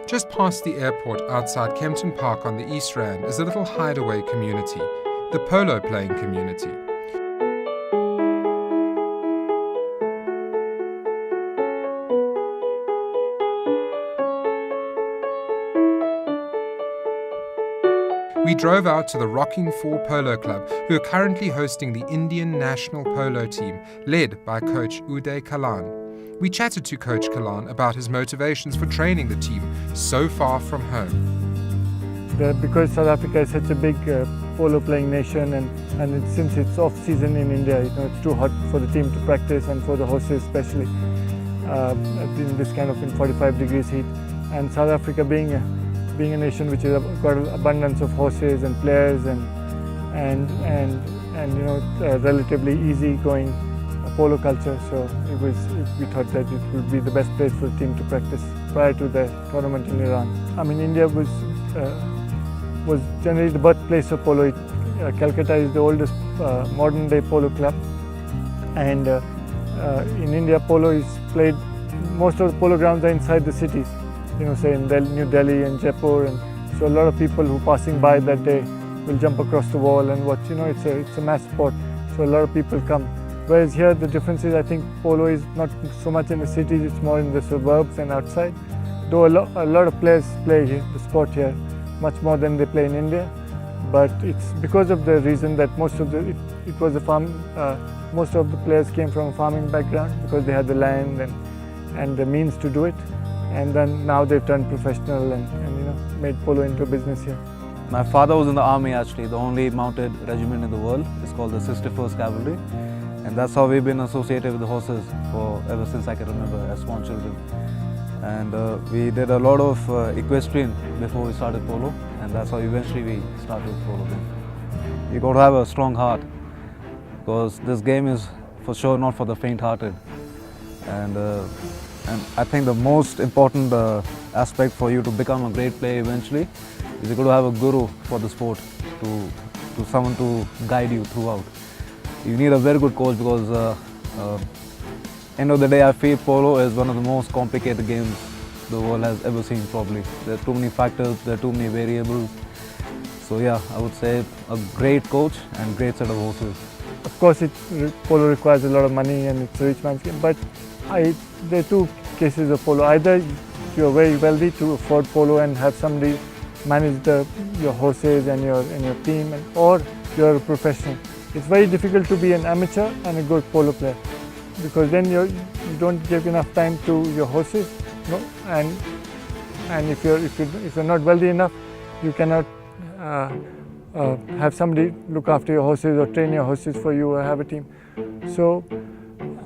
Just past the airport outside Kempton Park on the East Rand is a little hideaway community, the polo playing community. We drove out to the Rocking Four Polo Club, who are currently hosting the Indian National Polo team, led by coach Uday Kalaan. We chatted to Coach Kalaan about his motivations for training the team so far from home. Because South Africa is such a big polo playing nation, and since it's off season in India, it's too hot for the team to practice, and for the horses especially, in this kind of in 45 degrees heat. And South Africa being a nation which has got an abundance of horses and players and relatively easy going polo culture, so we thought that it would be the best place for the team to practice prior to the tournament in Iran. I mean, India was generally the birthplace of polo. Calcutta is the oldest modern day polo club, and in India polo is played, most of the polo grounds are inside the cities, say in New Delhi and Jaipur, and so a lot of people who passing by that day will jump across the wall and watch. It's a mass sport, so a lot of people come. Whereas here the difference is, I think polo is not so much in the cities, it's more in the suburbs and outside. Though a lot of players play the sport here, much more than they play in India. But it's because of the reason that most of the players came from a farming background, because they had the land and the means to do it. And then now they've turned professional and made polo into a business here. My father was in the army actually, the only mounted regiment in the world. It's called the 61st Cavalry. And that's how we've been associated with the horses ever since I can remember as small children. And we did a lot of equestrian before we started polo, and that's how eventually we started polo. You got to have a strong heart, because this game is for sure not for the faint-hearted. And I think the most important aspect for you to become a great player eventually is you got to have a guru for the sport, to someone to guide you throughout. You need a very good coach, because end of the day I feel polo is one of the most complicated games the world has ever seen probably. There are too many factors, there are too many variables. So yeah, I would say a great coach and great set of horses. Of course polo requires a lot of money and it's a rich man's game, but there are two cases of polo. Either you're very wealthy to afford polo and have somebody manage your horses and your team, or you're a professional. It's very difficult to be an amateur and a good polo player, because then you don't give enough time to your horses, and if you're not wealthy enough, you cannot have somebody look after your horses or train your horses for you or have a team. So,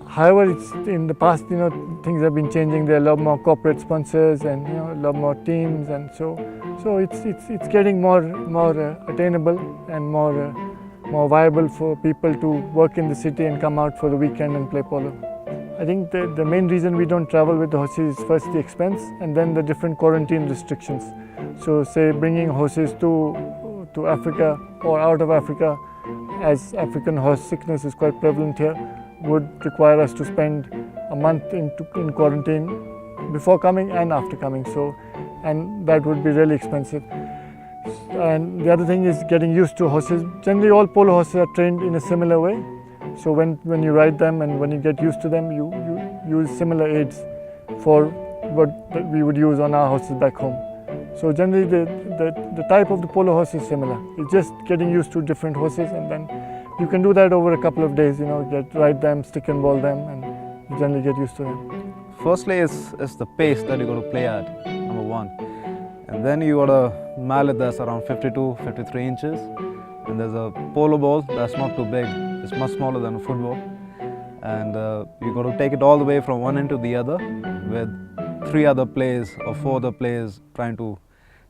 however, it's in the past, things have been changing. There are a lot more corporate sponsors and a lot more teams, and so it's getting more attainable and more viable for people to work in the city and come out for the weekend and play polo. I think the main reason we don't travel with the horses is first the expense, and then the different quarantine restrictions. So say bringing horses to Africa or out of Africa, as African horse sickness is quite prevalent here, would require us to spend a month in quarantine before coming and after coming. And that would be really expensive. And the other thing is getting used to horses. Generally all polo horses are trained in a similar way. So when you ride them and when you get used to them, you use similar aids for what we would use on our horses back home. So generally the type of the polo horse is similar. It's just getting used to different horses, and then you can do that over a couple of days, ride them, stick and ball them, and you generally get used to them. Firstly, it's the pace that you got to play at, number one. And then you got a mallet that's around 52, 53 inches. And there's a polo ball that's not too big. It's much smaller than a football. And you got to take it all the way from one end to the other, with 3 other players or 4 other players trying to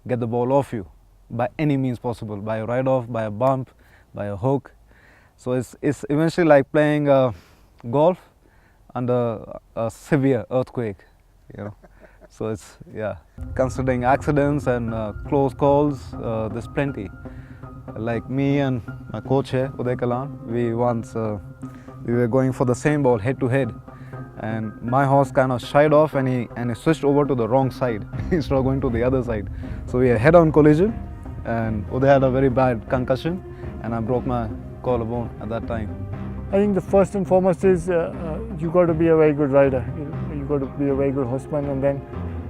get the ball off you by any means possible, by a ride-off, by a bump, by a hook. So it's eventually like playing golf under a severe earthquake, So it's, yeah. Considering accidents and close calls, there's plenty. Like me and my coach here, Uday Kalaan, we were going for the same ball head to head, and my horse kind of shied off and he switched over to the wrong side instead of going to the other side. So we had head-on collision, and Uday had a very bad concussion, and I broke my collarbone at that time. I think the first and foremost is you got to be a very good rider. You got to be a very good horseman, and then,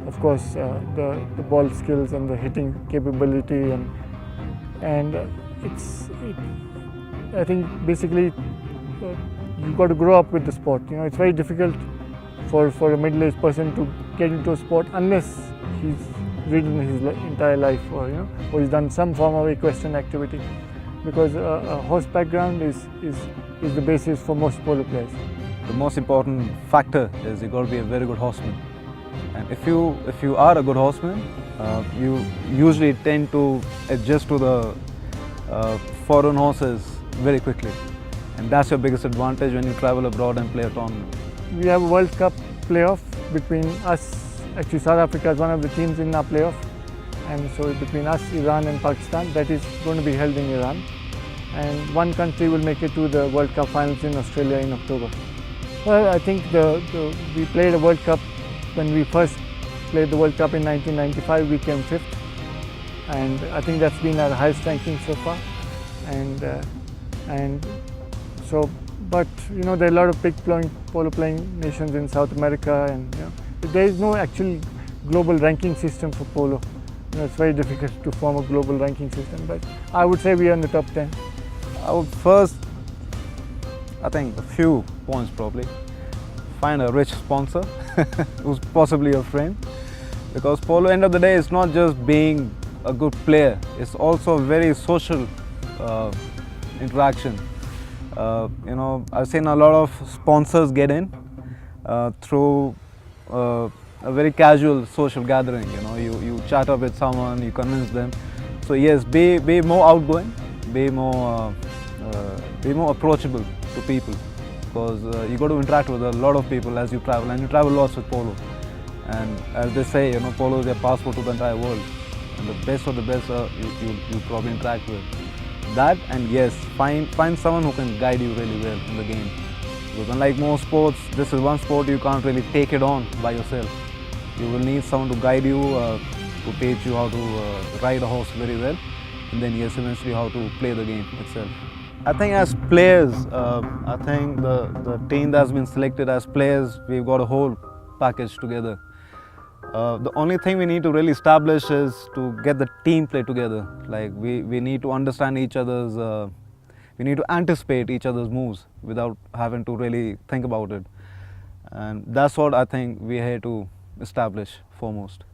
of course, the ball skills and the hitting capability, and I think basically you got to grow up with the sport. You know, it's very difficult for a middle-aged person to get into a sport unless he's ridden his entire life, or he's done some form of equestrian activity, because a horse background is the basis for most polo players. The most important factor is you got to be a very good horseman, and if you are a good horseman, you usually tend to adjust to the foreign horses very quickly, and that's your biggest advantage when you travel abroad and play a tournament. We have a World Cup playoff between us. Actually, South Africa is one of the teams in our playoff, and so between us, Iran and Pakistan, that is going to be held in Iran, and one country will make it to the World Cup finals in Australia in October. Well, I think we played a World Cup when we first played the World Cup in 1995. We came 5th, and I think that's been our highest ranking so far. And so, but there are a lot of big polo playing nations in South America, and there is no actual global ranking system for polo. It's very difficult to form a global ranking system, but I would say we are in the top 10. I would first, I think a few points probably, find a rich sponsor who's possibly a friend, because polo, end of the day, is not just being a good player, it's also a very social interaction. I've seen a lot of sponsors get in through a very casual social gathering. You chat up with someone, you convince them. So yes, be more outgoing, be more approachable to people, because you got to interact with a lot of people as you travel, and you travel lots with polo. And as they say, polo is their passport to the entire world, and the best of the best you probably interact with. That, and yes, find someone who can guide you really well in the game. Because unlike most sports, this is one sport you can't really take it on by yourself. You will need someone to guide you, to teach you how to ride a horse very well, and then yes, eventually how to play the game itself. I think as players, I think the team that's been selected as players, we've got a whole package together. The only thing we need to really establish is to get the team play together. Like we need to understand each other's, we need to anticipate each other's moves without having to really think about it. And that's what I think we're here to establish foremost.